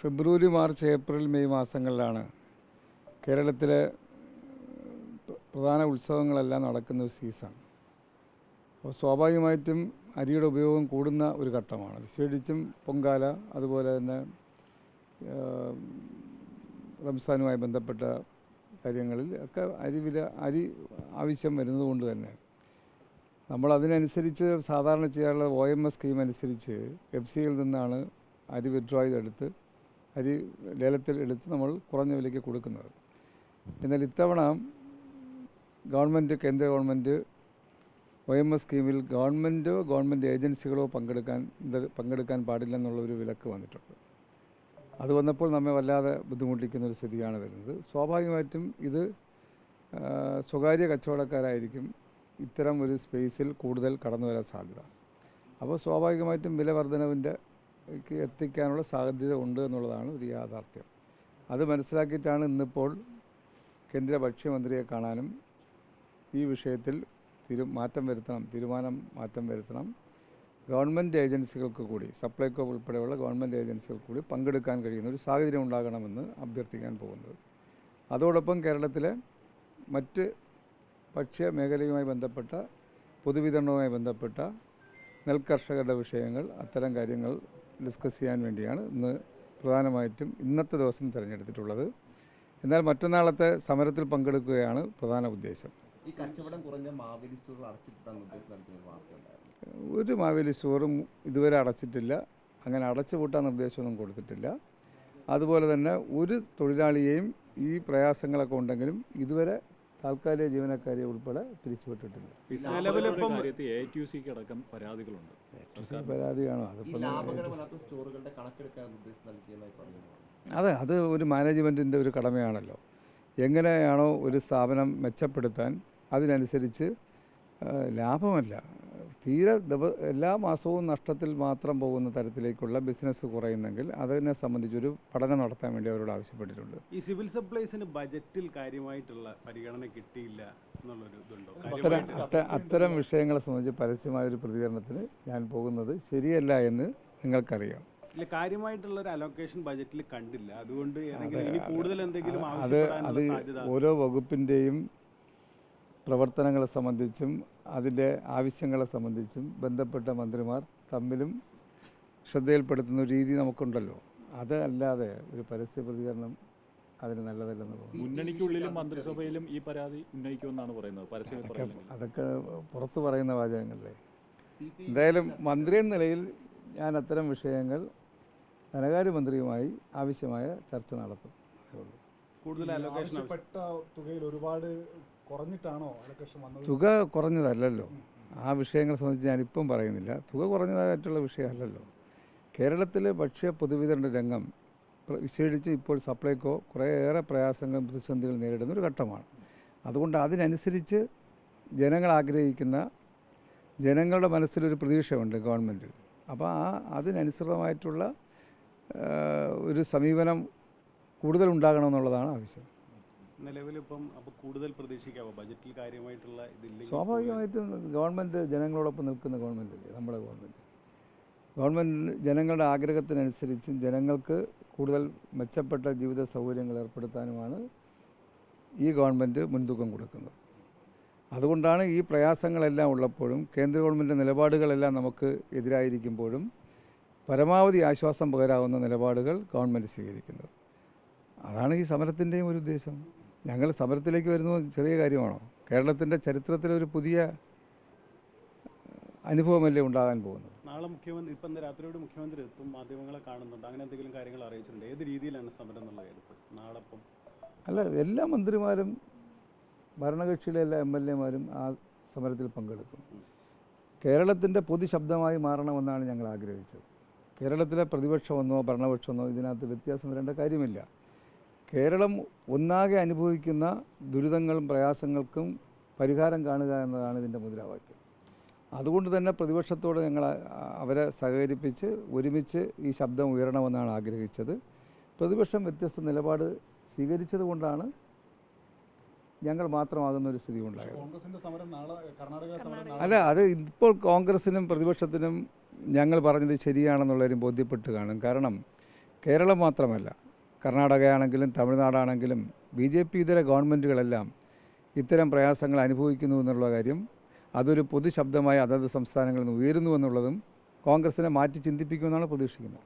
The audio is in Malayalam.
ഫെബ്രുവരി, മാർച്ച്, ഏപ്രിൽ, മെയ് മാസങ്ങളിലാണ് കേരളത്തിലെ പ്രധാന ഉത്സവങ്ങളെല്ലാം നടക്കുന്ന ഒരു സീസൺ. അപ്പോൾ സ്വാഭാവികമായിട്ടും അരിയുടെ ഉപയോഗം കൂടുന്ന ഒരു ഘട്ടമാണ്. വിശേഷിച്ചും പൊങ്കാല, അതുപോലെ തന്നെ റംസാനുമായി ബന്ധപ്പെട്ട കാര്യങ്ങളിൽ ഒക്കെ അരി ആവശ്യം വരുന്നത് കൊണ്ട് തന്നെ നമ്മളതിനനുസരിച്ച് സാധാരണ ചെയ്യാനുള്ള OMS സ്കീം അനുസരിച്ച് FCIയിൽ നിന്നാണ് അരി വിഡ്രോ ചെയ്തെടുത്ത് അരി ലേലത്തിൽ എടുത്ത് നമ്മൾ കുറഞ്ഞ വിലയ്ക്ക് കൊടുക്കുന്നത്. എന്നാൽ ഇത്തവണ കേന്ദ്ര ഗവൺമെൻറ് OMS സ്കീമിൽ ഗവൺമെൻറ് ഏജൻസികളോ പങ്കെടുക്കാൻ പാടില്ലെന്നുള്ളൊരു വിലക്ക് വന്നിട്ടുണ്ട്. അത് വന്നപ്പോൾ നമ്മെ വല്ലാതെ ബുദ്ധിമുട്ടിക്കുന്നൊരു സ്ഥിതിയാണ് വരുന്നത്. സ്വാഭാവികമായിട്ടും ഇത് സ്വകാര്യ കച്ചവടക്കാരായിരിക്കും ഇത്തരം ഒരു സ്പേസിൽ കൂടുതൽ കടന്നു വരാൻ സാധ്യത. അപ്പോൾ സ്വാഭാവികമായിട്ടും വില വർധനവിൻ്റെ എത്തിക്കാനുള്ള സാധ്യത ഉണ്ട് എന്നുള്ളതാണ് ഒരു യാഥാർത്ഥ്യം. അത് മനസ്സിലാക്കിയിട്ടാണ് ഇന്നിപ്പോൾ കേന്ദ്ര ഭക്ഷ്യമന്ത്രിയെ കാണാനും ഈ വിഷയത്തിൽ തീരുമാനം മാറ്റം വരുത്തണം, ഗവൺമെൻറ് ഏജൻസികൾക്ക് കൂടി, സപ്ലൈകോ ഉൾപ്പെടെയുള്ള ഗവൺമെൻറ് ഏജൻസികൾക്ക് കൂടി പങ്കെടുക്കാൻ കഴിയുന്ന ഒരു സാഹചര്യം ഉണ്ടാകണമെന്ന് അഭ്യർത്ഥിക്കാൻ പോകുന്നത്. അതോടൊപ്പം കേരളത്തിലെ മറ്റ് ഭക്ഷ്യ മേഖലയുമായി ബന്ധപ്പെട്ട പൊതുവിതരണവുമായി ബന്ധപ്പെട്ട നെൽകർഷകരുടെ വിഷയങ്ങൾ, അത്തരം കാര്യങ്ങൾ ഡിസ്കസ് ചെയ്യാൻ വേണ്ടിയാണ് പ്രധാനമായിട്ടും ഇന്നത്തെ ദിവസം തിരഞ്ഞെടുത്തിട്ടുള്ളത്. എന്നാൽ മറ്റന്നാളത്തെ സമരത്തിൽ പങ്കെടുക്കുകയാണ് പ്രധാന ഉദ്ദേശം. ഈ കച്ചവടം കുറഞ്ഞ മാവേലി സ്റ്റോറുകൾ അടച്ചിട്ടാണ് ഉദ്ദേശം നൽകുന്ന വാർത്തയുണ്ടായിരുന്നു. ഒരു മാവേലി സ്റ്റോറും ഇതുവരെ അടച്ചിട്ടില്ല. അങ്ങനെ അടച്ചുപൂട്ടാൻ നിർദ്ദേശമൊന്നും കൊടുത്തിട്ടില്ല. അതുപോലെ തന്നെ ഒരു തൊഴിലാളിയെയും ഈ പ്രയാസങ്ങളൊക്കെ ഉണ്ടെങ്കിലും ഇതുവരെ താൽക്കാലിക ജീവനക്കാരെ ഉൾപ്പെടെ പിരിച്ചുവിട്ടിട്ടില്ല. പരാതിയാണോ? അത് ഒരു മാനേജ്മെൻറ്റിൻ്റെ ഒരു കടമയാണല്ലോ. എങ്ങനെയാണോ ഒരു സ്ഥാപനം മെച്ചപ്പെടുത്താൻ അതിനനുസരിച്ച് ലാഭമല്ല, തീരെ എല്ലാ മാസവും നഷ്ടത്തിൽ മാത്രം പോകുന്ന തരത്തിലേക്കുള്ള ബിസിനസ് കുറയുന്നെങ്കിൽ അതിനെ സംബന്ധിച്ചൊരു പഠനം നടത്താൻ വേണ്ടി അവരോട് ആവശ്യപ്പെട്ടിട്ടുണ്ട്. ഈ സിവിൽ സപ്ലൈസിന് ബജറ്റിൽ കാര്യമായിട്ടുള്ള പരിഗണന കിട്ടിയില്ല എന്നുള്ളൊരു ഇതുണ്ടോ? അത്തരം വിഷയങ്ങളെ സംബന്ധിച്ച് പരസ്യമായൊരു പ്രതികരണത്തിന് ഞാൻ പോകുന്നത് ശരിയല്ല എന്ന് നിങ്ങൾക്കറിയാം. ഇല്ല, കാര്യമായിട്ടുള്ള ഒരു അലോക്കേഷൻ ബജറ്റിൽ കണ്ടില്ല. അതുകൊണ്ട് കൂടുതൽ എന്തെങ്കിലും അത് ഓരോ വകുപ്പിൻ്റെയും പ്രവർത്തനങ്ങളെ സംബന്ധിച്ചും അതിൻ്റെ ആവശ്യങ്ങളെ സംബന്ധിച്ചും ബന്ധപ്പെട്ട മന്ത്രിമാർ തമ്മിലും ശ്രദ്ധയിൽപ്പെടുത്തുന്ന ഒരു രീതി നമുക്കുണ്ടല്ലോ. അത് അല്ലാതെ ഒരു പരസ്യ പ്രതികരണം അതിന് നല്ലതല്ലെന്ന് തോന്നുന്നു. മുന്നണിക്കുള്ളിലും മന്ത്രിസഭയിലും ഈ പരാതി ഉന്നയിക്കുമെന്നാണ് പറയുന്നത്. അതൊക്കെ പുറത്തു പറയുന്ന വാചകങ്ങളല്ലേ. എന്തായാലും മന്ത്രി എന്ന നിലയിൽ ഞാൻ അത്തരം വിഷയങ്ങൾ ധനകാര്യമന്ത്രിയുമായി ആവശ്യമായ ചർച്ച നടത്തും. കൂടുതൽ ആവശ്യപ്പെട്ട തുകയിൽ ഒരുപാട് കുറഞ്ഞിട്ടാണോ അലോക്കേഷൻ വന്നത്? തുക കുറഞ്ഞതല്ലല്ലോ. ആ വിഷയങ്ങളെ സംബന്ധിച്ച് ഞാനിപ്പം പറയുന്നില്ല. തുക കുറഞ്ഞതായിട്ടുള്ള വിഷയമല്ലല്ലോ. കേരളത്തിലെ ഭക്ഷ്യ പൊതുവിതരണ രംഗം വിശേഷിച്ച് ഇപ്പോൾ സപ്ലൈകോ കുറേയേറെ പ്രയാസങ്ങളും പ്രതിസന്ധികൾ നേരിടുന്ന ഒരു ഘട്ടമാണ്. അതുകൊണ്ട് അതിനനുസരിച്ച് ജനങ്ങളുടെ മനസ്സിലൊരു പ്രതീക്ഷയുണ്ട് ഗവൺമെൻറ്റിൽ. അപ്പോൾ അതിനനുസൃതമായിട്ടുള്ള ഒരു സമീപനം കൂടുതൽ ഉണ്ടാകണമെന്നുള്ളതാണ് ആവശ്യം. നിലവിലിപ്പം അപ്പോൾ കൂടുതൽ പ്രതീക്ഷിക്കാമോ ബജറ്റിൽ കാര്യമായിട്ടുള്ള ഇതില്ല? സ്വാഭാവികമായിട്ടും ഗവൺമെൻറ് ജനങ്ങളോടൊപ്പം നിൽക്കുന്ന ഗവൺമെൻറ്റല്ലേ നമ്മുടെ ഗവൺമെൻറ് ജനങ്ങളുടെ ആഗ്രഹത്തിനനുസരിച്ച് ജനങ്ങൾക്ക് കൂടുതൽ മെച്ചപ്പെട്ട ജീവിത സൗകര്യങ്ങൾ ഏർപ്പെടുത്താനുമാണ് ഈ ഗവൺമെൻറ് മുൻതൂക്കം കൊടുക്കുന്നത്. അതുകൊണ്ടാണ് ഈ പ്രയാസങ്ങളെല്ലാം ഉള്ളപ്പോഴും കേന്ദ്ര ഗവൺമെൻറ് നിലപാടുകളെല്ലാം നമുക്ക് എതിരായിരിക്കുമ്പോഴും പരമാവധി ആശ്വാസം പകരാവുന്ന നിലപാടുകൾ ഗവൺമെൻറ് സ്വീകരിക്കുന്നത്. അതാണ് ഈ സമരത്തിൻ്റെയും ഒരു ഉദ്ദേശം. ഞങ്ങൾ സമരത്തിലേക്ക് വരുന്നത് ചെറിയ കാര്യമാണോ? കേരളത്തിൻ്റെ ചരിത്രത്തിലൊരു പുതിയ അനുഭവമല്ലേ ഉണ്ടാകാൻ പോകുന്നത്. നാളെ ഇപ്പം രാത്രിയോട് മുഖ്യമന്ത്രി എത്തും, മാധ്യമങ്ങളെ കാണുന്നുണ്ട്. അങ്ങനെ എന്തെങ്കിലും കാര്യങ്ങൾ അറിയിച്ചിട്ടുണ്ട്? ഏത് രീതിയിലാണ് സമരം എന്നുള്ള കാര്യത്തിൽ നാളെ? അല്ല, എല്ലാ മന്ത്രിമാരും ഭരണകക്ഷിയിലെ എല്ലാ MLA മാരും ആ സമരത്തിൽ പങ്കെടുക്കും. കേരളത്തിൻ്റെ പൊതുശബ്ദമായി മാറണമെന്നാണ് ഞങ്ങൾ ആഗ്രഹിച്ചത്. കേരളത്തിലെ പ്രതിപക്ഷമെന്നോ ഭരണപക്ഷമെന്നോ ഇതിനകത്ത് വ്യത്യാസം വരേണ്ട കാര്യമില്ല. കേരളം ഒന്നാകെ അനുഭവിക്കുന്ന ദുരിതങ്ങളും പ്രയാസങ്ങൾക്കും പരിഹാരം കാണുക എന്നതാണ് ഇതിൻ്റെ മുദ്രാവാക്യം. അതുകൊണ്ട് തന്നെ പ്രതിപക്ഷത്തോട് ഞങ്ങൾ അവരെ സഹകരിപ്പിച്ച് ഒരുമിച്ച് ഈ ശബ്ദം ഉയരണമെന്നാണ് ആഗ്രഹിച്ചത്. പ്രതിപക്ഷം വ്യത്യസ്ത നിലപാട് സ്വീകരിച്ചത് കൊണ്ടാണ് ഞങ്ങൾ മാത്രമാകുന്ന ഒരു സ്ഥിതി ഉണ്ടായത്. അല്ല, അത് ഇപ്പോൾ കോൺഗ്രസിനും പ്രതിപക്ഷത്തിനും ഞങ്ങൾ പറഞ്ഞത് ശരിയാണെന്നുള്ളവരും ബോധ്യപ്പെട്ട് കാണും. കാരണം കേരളം മാത്രമല്ല, കർണാടകയാണെങ്കിലും തമിഴ്നാടാണെങ്കിലും BJP ഇതര ഗവൺമെൻറ്റുകളെല്ലാം ഇത്തരം പ്രയാസങ്ങൾ അനുഭവിക്കുന്നു എന്നുള്ള കാര്യം അതൊരു പൊതുശബ്ദമായി അതത് സംസ്ഥാനങ്ങളിൽ നിന്ന് ഉയരുന്നു എന്നുള്ളതും കോൺഗ്രസിനെ മാറ്റി ചിന്തിപ്പിക്കുമെന്നാണ് പ്രതീക്ഷിക്കുന്നത്.